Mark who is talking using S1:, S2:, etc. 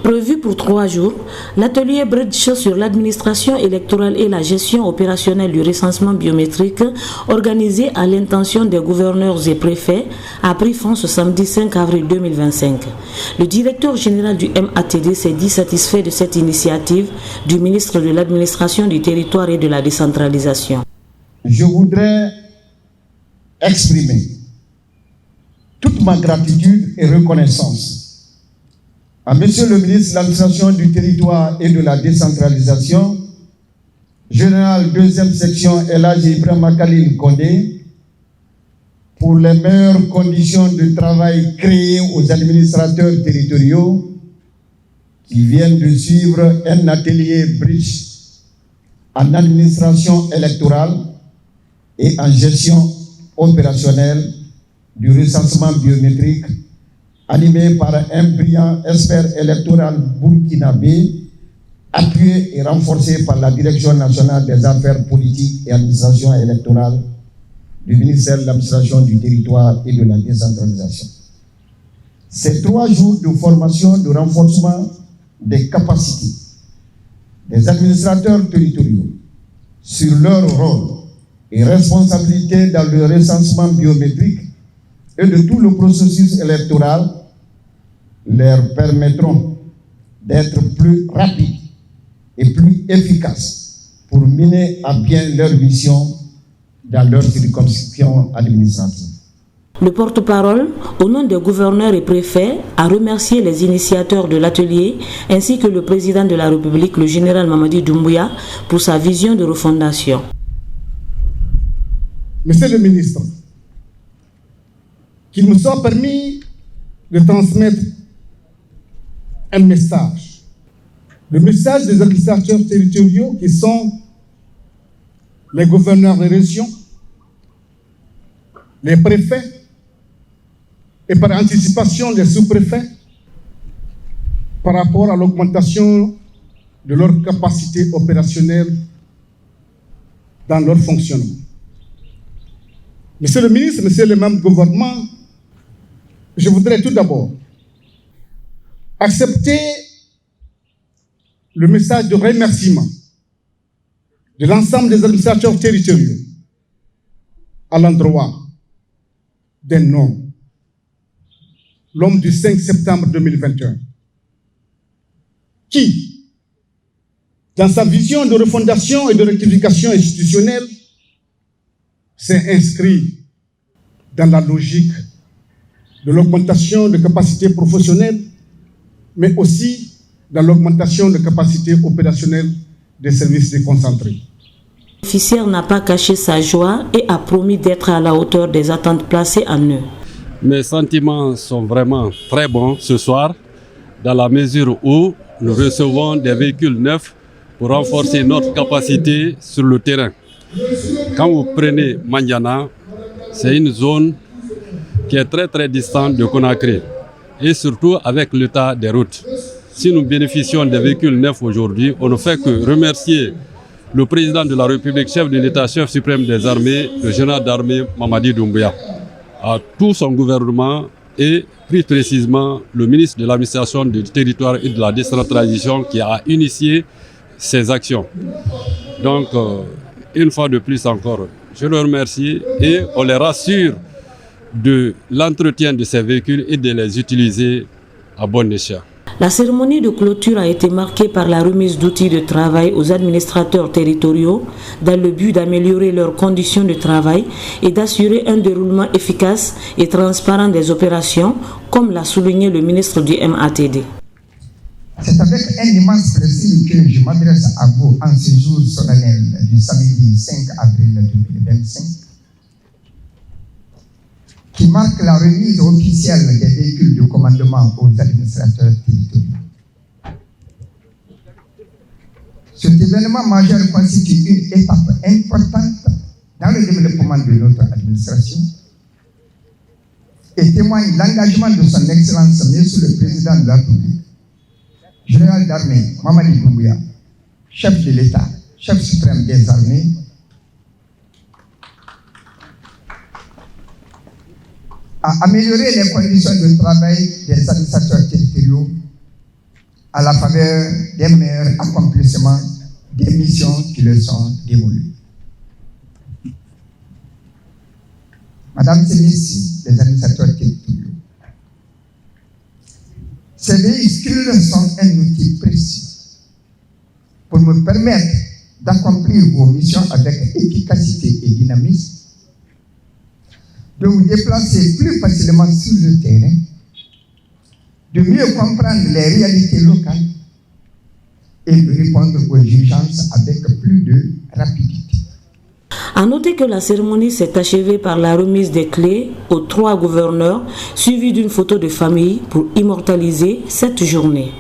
S1: Prévu pour 3 jours, l'atelier Bridge sur l'administration électorale et la gestion opérationnelle du recensement biométrique, organisé à l'intention des gouverneurs et préfets, a pris fin ce samedi 5 avril 2025. Le directeur général du MATD s'est dit satisfait de cette initiative du ministre de l'Administration du Territoire et de la Décentralisation.
S2: Je voudrais exprimer toute ma gratitude et reconnaissance à Monsieur le ministre de l'Administration du Territoire et de la Décentralisation, général 2e section Elhaji Ibrahima Khalil Condé, pour les meilleures conditions de travail créées aux administrateurs territoriaux qui viennent de suivre un atelier Bridge en administration électorale et en gestion opérationnelle du recensement biométrique, animé par un brillant expert électoral burkinabé, appuyé et renforcé par la Direction nationale des affaires politiques et administration électorale du ministère de l'Administration du Territoire et de la Décentralisation. Ces 3 jours de formation de renforcement des capacités des administrateurs territoriaux sur leur rôle et responsabilité dans le recensement biométrique et de tout le processus électoral leur permettront d'être plus rapides et plus efficaces pour mener à bien leur mission dans leur circonscription administrative.
S1: Le porte-parole, au nom des gouverneurs et préfets, a remercié les initiateurs de l'atelier ainsi que le président de la République, le général Mamadi Doumbouya, pour sa vision de refondation.
S3: Monsieur le ministre, qu'il me soit permis de transmettre un message. Le message des administrateurs territoriaux qui sont les gouverneurs des régions, les préfets et par anticipation les sous-préfets par rapport à l'augmentation de leur capacité opérationnelle dans leur fonctionnement. Monsieur le ministre, monsieur le membre du gouvernement, je voudrais tout d'abord accepter le message de remerciement de l'ensemble des administrateurs territoriaux à l'endroit d'un homme, l'homme du 5 septembre 2021, qui, dans sa vision de refondation et de rectification institutionnelle, s'est inscrit dans la logique de l'augmentation de capacités professionnelles, mais aussi dans l'augmentation de capacités opérationnelles des services déconcentrés.
S1: L'officier n'a pas caché sa joie et a promis d'être à la hauteur des attentes placées en eux.
S4: Mes sentiments sont vraiment très bons ce soir, dans la mesure où nous recevons des véhicules neufs pour renforcer notre capacité sur le terrain. Quand vous prenez Mandiana, c'est une zone qui est très distante de Conakry, et surtout avec l'état des routes. Si nous bénéficions des véhicules neufs aujourd'hui, on ne fait que remercier le président de la République, chef de l'État, chef suprême des armées, le général d'armée Mamadi Doumbouya, à tout son gouvernement et plus précisément le ministre de l'Administration du Territoire et de la Décentralisation qui a initié ces actions. Donc, une fois de plus encore, je le remercie et on les rassure de l'entretien de ces véhicules et de les utiliser à bon escient.
S1: La cérémonie de clôture a été marquée par la remise d'outils de travail aux administrateurs territoriaux dans le but d'améliorer leurs conditions de travail et d'assurer un déroulement efficace et transparent des opérations, comme l'a souligné le ministre du MATD.
S5: C'est avec un immense plaisir que je m'adresse à vous en ce jour solennel du samedi 5 avril 2025, qui marque la remise officielle des véhicules de commandement aux administrateurs territoriaux. Cet événement majeur constitue une étape importante dans le développement de notre administration et témoigne l'engagement de son Excellence, Monsieur le Président de la République, général d'armée Mamadi Doumbouya, chef de l'État, chef suprême des armées, à améliorer les conditions de travail des administrateurs territoriaux à la faveur des meilleurs accomplissements des missions qui leur sont dévolues. Mesdames et messieurs les administrateurs territoriaux, ces véhicules sont un outil précieux pour me permettre d'accomplir vos missions avec efficacité et dynamisme, de vous déplacer plus facilement sur le terrain, de mieux comprendre les réalités locales et de répondre aux urgences avec plus de rapidité.
S1: À noter que la cérémonie s'est achevée par la remise des clés aux 3 gouverneurs, suivie d'une photo de famille pour immortaliser cette journée.